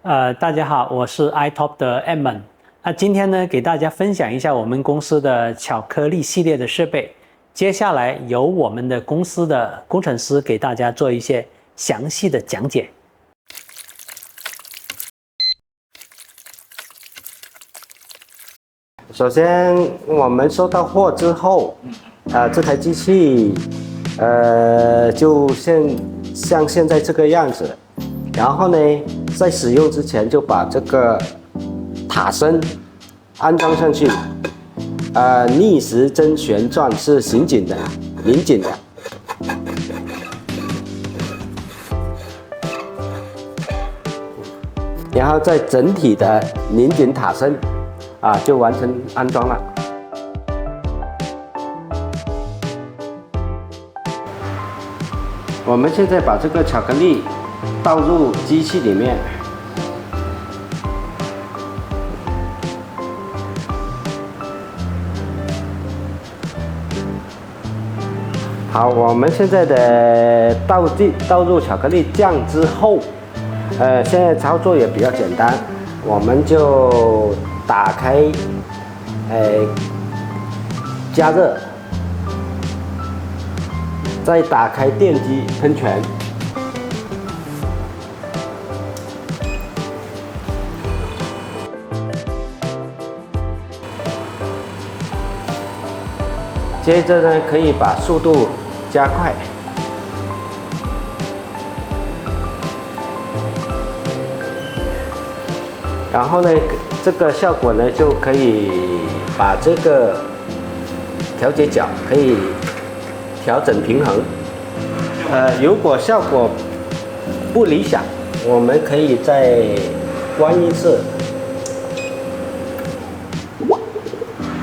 大家好，我是 iTop 的 Edmond。那今天呢，给大家分享一下我们公司的巧克力系列的设备。接下来由我们的公司的工程师给大家做一些详细的讲解。首先，我们收到货之后，这台机器，就像现在这个样子。然后呢，在使用之前就把这个塔身安装上去，逆时针旋转是拧紧的，然后再整体的拧紧塔身，就完成安装了。我们现在把这个巧克力倒入机器里面，好，我们现在的倒入巧克力酱之后，现在操作也比较简单，我们就打开，加热，再打开电机喷泉。接着呢，可以把速度加快，然后呢，这个效果呢就可以把这个调节角可以调整平衡。如果效果不理想，我们可以再关一次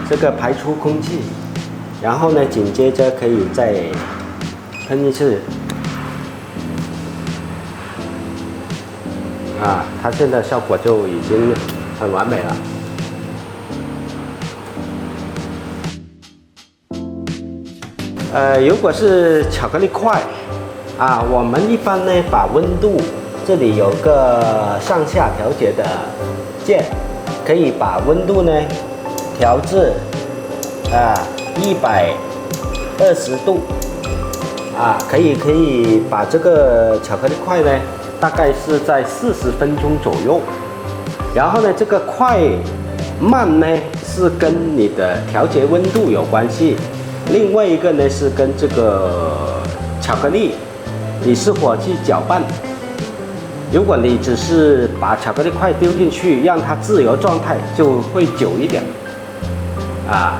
这个排出空气。然后呢，紧接着可以再喷一次，它现在效果就已经很完美了。如果是巧克力块，我们一般呢把温度这里有个上下调节的键，可以把温度呢调至120度，可以把这个巧克力块呢，大概是在40分钟左右。然后呢，这个快慢呢是跟你的调节温度有关系，另外一个呢是跟这个巧克力你是否去搅拌。如果你只是把巧克力块丢进去，让它自由状态，就会久一点。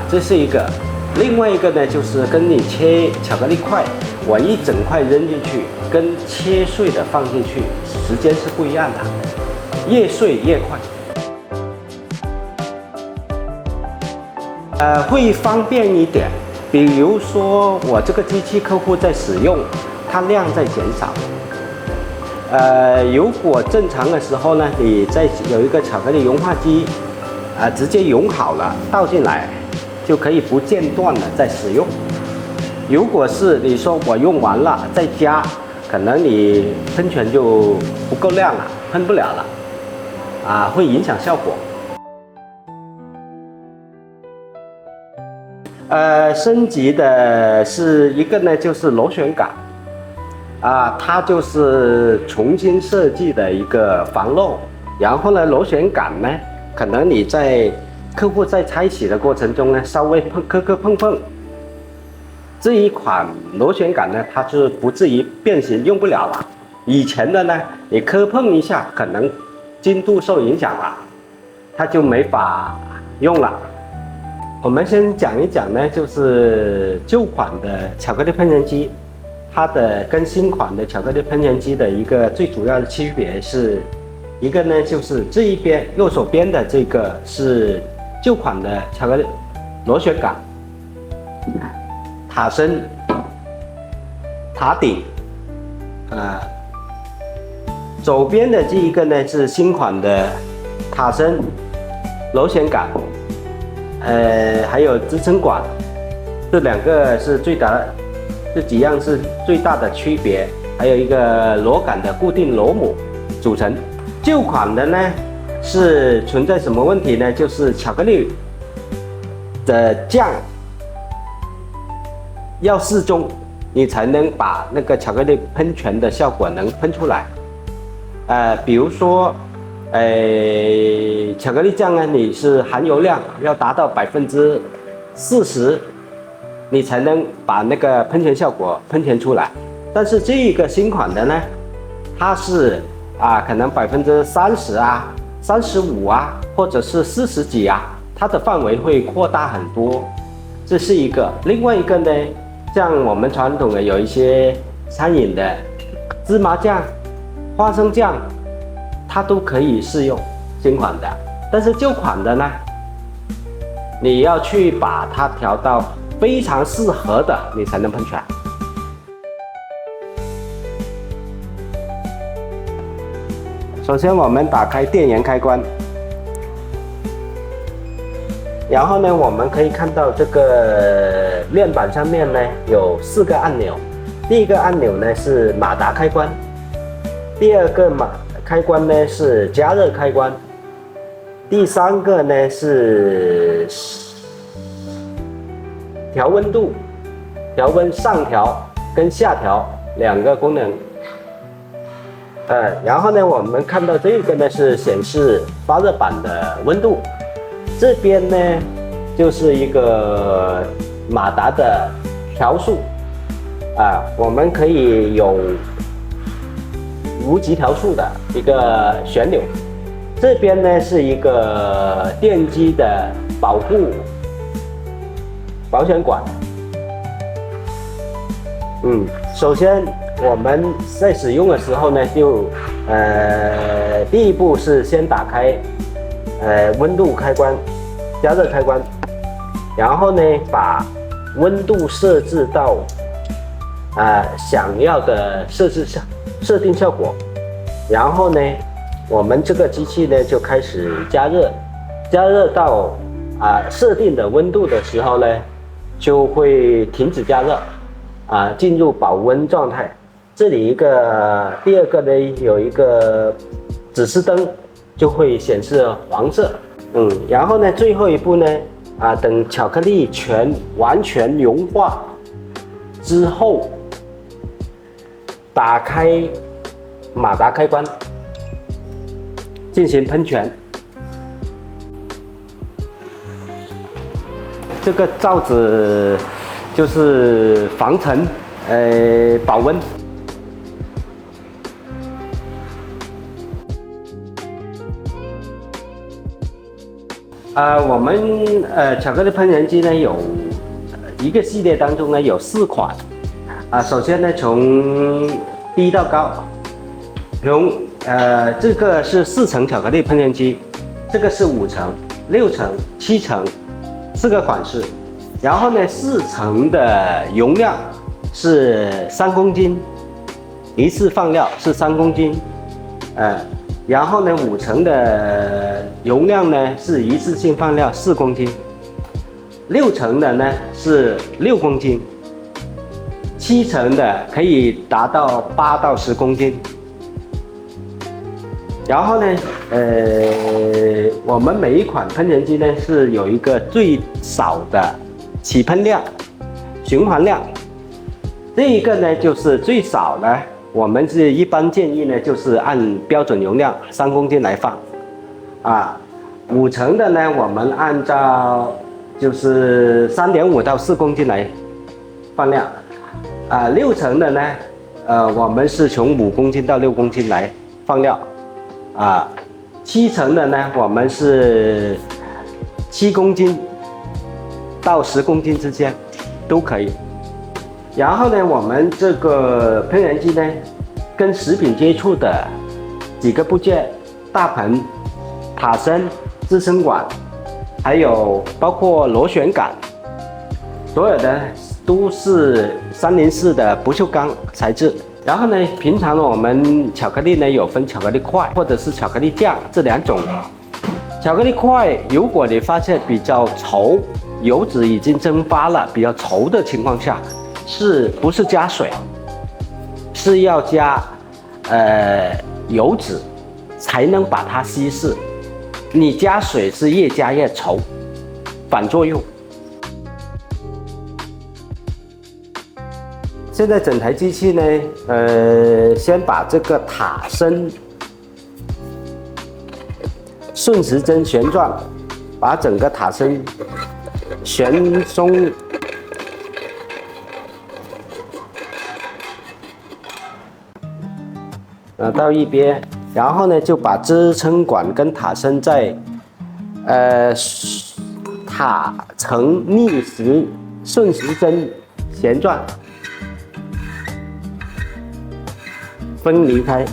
这是一个。另外一个呢，就是跟你切巧克力块，我一整块扔进去，跟切碎的放进去，时间是不一样的，越碎越快。会方便一点。比如说我这个机器客户在使用，它量在减少。如果正常的时候呢，你再有一个巧克力融化机，直接融好了倒进来，就可以不间断的再使用。如果是你说我用完了再加，可能你喷泉就不够亮了，喷不了了，会影响效果。升级的是一个呢，就是螺旋杆，它就是重新设计的一个防漏。然后呢，螺旋杆呢，可能你在客户在拆洗的过程中呢，稍微磕碰，这一款螺旋杆呢，它是不至于变形，用不了了。以前的呢，你磕碰一下，可能精度受影响了，它就没法用了。我们先讲一讲呢，就是旧款的巧克力喷泉机，它的跟新款的巧克力喷泉机的一个最主要的区别是，一个呢就是这一边右手边的这个是旧款的巧克力螺旋杆，塔身、塔顶，左边的这一个呢是新款的塔身、螺旋杆，还有支撑管，这两个是最大的，这几样是最大的区别。还有一个螺杆的固定螺母组成。旧款的呢是存在什么问题呢？就是巧克力的酱要适中，你才能把那个巧克力喷泉的效果能喷出来。比如说，巧克力酱呢，你是含油量要达到40%，你才能把那个喷泉效果喷泉出来。但是这一个新款的呢，它是可能30%啊、35%啊，或者是40几啊，它的范围会扩大很多。这是一个。另外一个呢，像我们传统的有一些餐饮的芝麻酱、花生酱，它都可以适用新款的。但是旧款的呢，你要去把它调到非常适合的，你才能喷泉。首先我们打开电源开关，然后呢，我们可以看到这个面板上面呢有4个按钮。第一个按钮呢是马达开关，第二个开关呢是加热开关，第三个呢是调温度，调温上调跟下调2个功能。然后呢，我们看到这个呢是显示发热板的温度，这边呢就是一个马达的调速，我们可以有无极调速的一个旋钮。这边呢是一个电机的保护保险管。首先我们在使用的时候呢，就第一步是先打开温度开关、加热开关，然后呢把温度设置到想要的设定效果，然后呢我们这个机器呢就开始加热，加热到设定的温度的时候呢，就会停止加热，进入保温状态。这里第二个呢有一个指示灯，就会显示黄色。然后呢最后一步呢，等巧克力完全融化之后，打开马达开关，进行喷泉。这个罩子就是防尘，保温。我们巧克力喷泉机呢有一个系列当中呢有4款。首先呢从低到高，这个是4层巧克力喷泉机，这个是5层、6层、7层，4个款式。然后呢4层的容量是3公斤，一次放料是3公斤。然后呢5层的容量呢是一次性放料4公斤，6层的呢是6公斤，7层的可以达到8到10公斤。然后呢我们每一款喷泉机呢是有一个最少的起喷量、循环量，这一个呢就是最少呢，我们是一般建议呢就是按标准容量3公斤来放。5层的呢我们按照就是3.5到4公斤来放量。6层的呢我们是从5公斤到6公斤来放料。7层的呢我们是7公斤到10公斤之间都可以。然后呢我们这个喷泉机呢跟食品接触的几个部件，大盆、塔身、支撑管，还有包括螺旋杆，所有的都是304的不锈钢材质。然后呢平常我们巧克力呢有分巧克力块或者是巧克力酱这2种。巧克力块如果你发现比较稠，油脂已经蒸发了，比较稠的情况下，是不是加水？是要加油脂才能把它稀释。你加水是越加越稠，反作用。现在整台机器呢，先把这个塔身顺时针旋转，把整个塔身旋松。到一边，然后呢就把支撑管跟塔身在塔层顺时针旋转，分离开。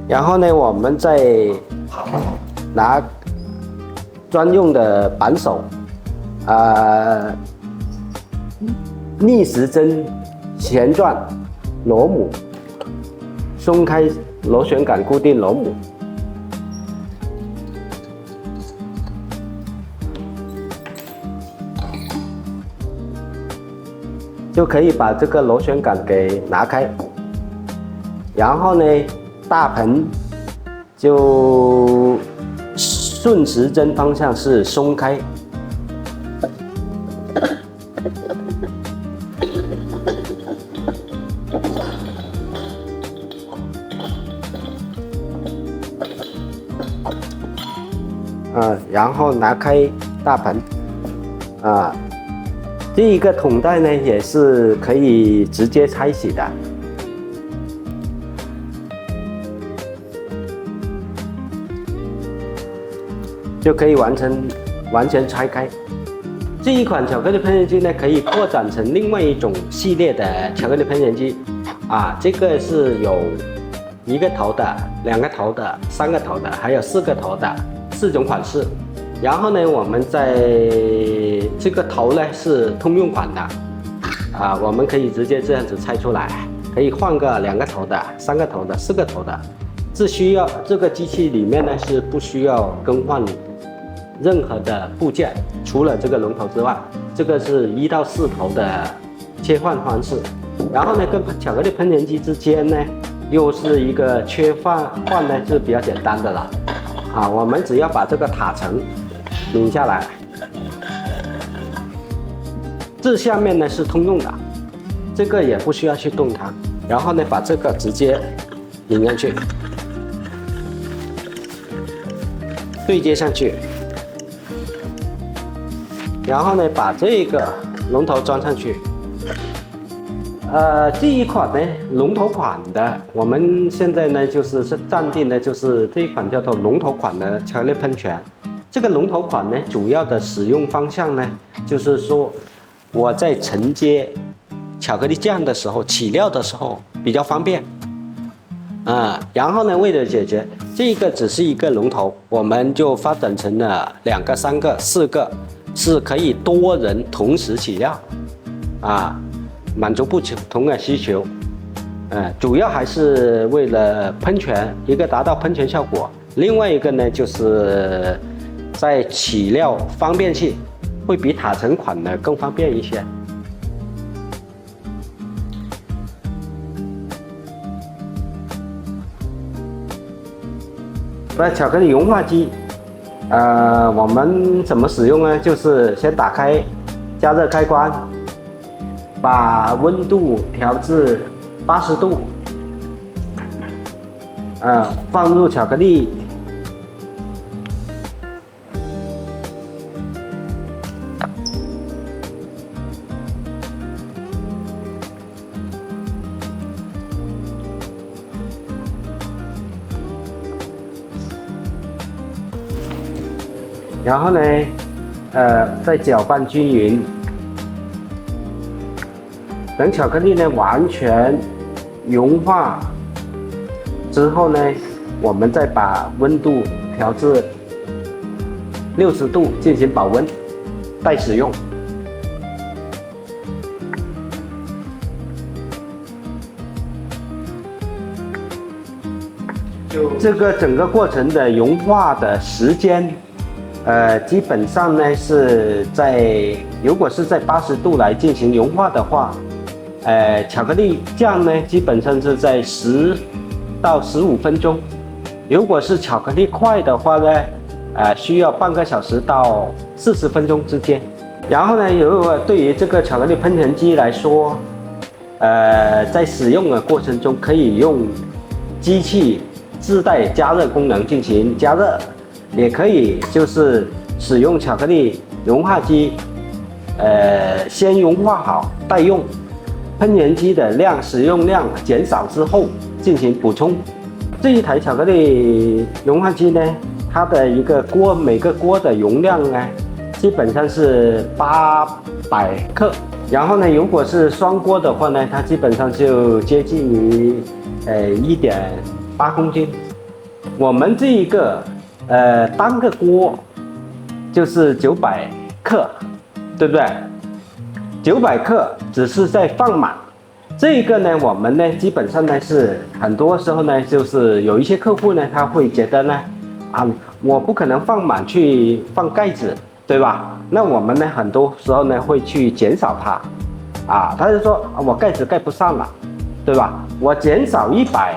然后呢，我们再拿专用的扳手，逆时针旋转螺母，松开螺旋杆，固定螺母。就可以把这个螺旋杆给拿开，然后呢，大盆就顺时针方向是松开，然后拿开大盆，这一个桶袋呢也是可以直接拆洗的，就可以完全拆开。这一款巧克力烹饪机呢，可以扩展成另外一种系列的巧克力烹饪机，这个是有1个头的、2个头的、3个头的，还有4个头的4种款式。然后呢，我们在这个头呢是通用款的，我们可以直接这样子拆出来，可以换个2个头的、3个头的、4个头的。这个机器里面呢是不需要更换任何的部件，除了这个龙头之外，这个是1到4头的切换方式。然后呢，跟巧克力烹饪机之间呢，又是一个切换呢是比较简单的了。我们只要把这个塔层拧下来，这下面呢是通用的，这个也不需要去动它。然后呢，把这个直接拧上去，对接上去，然后呢把这个龙头装上去。这一款呢，龙头款的，我们现在呢是暂定的，就是这一款叫做龙头款的巧克力喷泉。这个龙头款呢，主要的使用方向呢，就是说我在承接巧克力酱的时候、起料的时候比较方便。然后呢，为了解决这个只是一个龙头，我们就发展成了2个、3个、4个，是可以多人同时起料，满足不同的需求。主要还是为了喷泉，一个达到喷泉效果，另外一个呢就是在起料方便性会比塔层款呢更方便一些。那巧克力融化机，我们怎么使用呢？就是先打开加热开关，把温度调至80度，放入巧克力，然后呢，再搅拌均匀。等巧克力呢完全融化之后呢，我们再把温度调至60度进行保温，待使用。这个整个过程的融化的时间基本上呢如果是在80度来进行融化的话，巧克力酱呢基本上是在10到15分钟。如果是巧克力块的话呢，需要半个小时到40分钟之间。然后呢，如果对于这个巧克力喷泉机来说，在使用的过程中可以用机器自带加热功能进行加热，也可以就是使用巧克力融化机，先融化好待用，喷泉机的使用量减少之后进行补充。这一台巧克力融化机呢，它的每个锅的容量呢，基本上是800克。然后呢，如果是双锅的话呢，它基本上就接近于1.8公斤。我们这一个单个锅就是900克，对不对？900克只是在放满。这个呢，我们呢基本上呢是很多时候呢，就是有一些客户呢，他会觉得呢，我不可能放满去放盖子，对吧？那我们呢很多时候呢会去减少它，他就说我盖子盖不上了，对吧？我减少100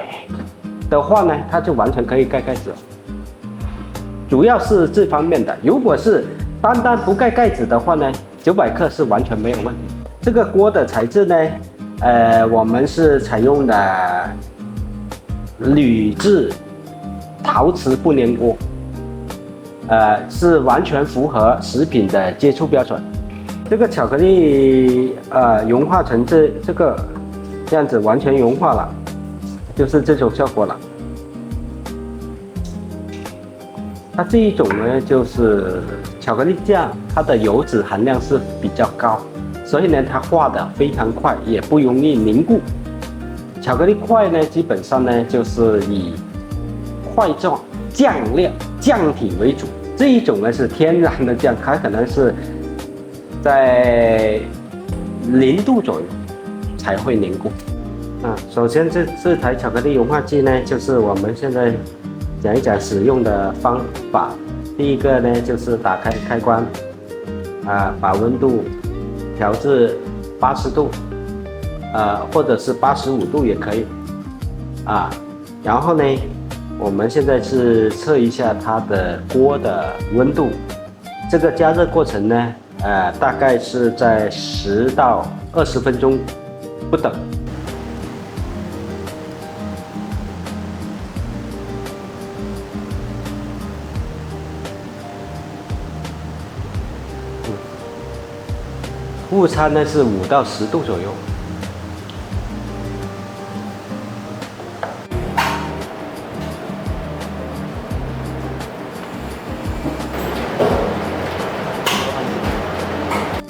的话呢，它就完全可以盖盖子了。主要是这方面的。如果是单单不盖盖子的话呢，900克是完全没有问题。这个锅的材质呢，我们是采用的铝制陶瓷不粘锅，是完全符合食品的接触标准。这个巧克力融化成这样子完全融化了，就是这种效果了。它这一种呢，就是巧克力酱，它的油脂含量是比较高，所以呢，它化得非常快，也不容易凝固。巧克力块呢，基本上呢就是以块状酱体为主。这一种呢是天然的酱，它可能是在0度左右才会凝固。首先这台巧克力融化剂呢，就是我们现在讲一讲使用的方法。第一个呢，就是打开开关，把温度调至80度，或者是85度也可以，然后呢，我们现在是测一下它的锅的温度。这个加热过程呢，大概是在10到20分钟不等。误差呢是5到10度左右。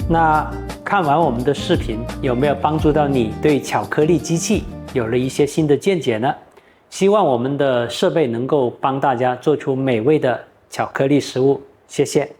那看完我们的视频，有没有帮助到你对巧克力机器有了一些新的见解呢？希望我们的设备能够帮大家做出美味的巧克力食物。谢谢。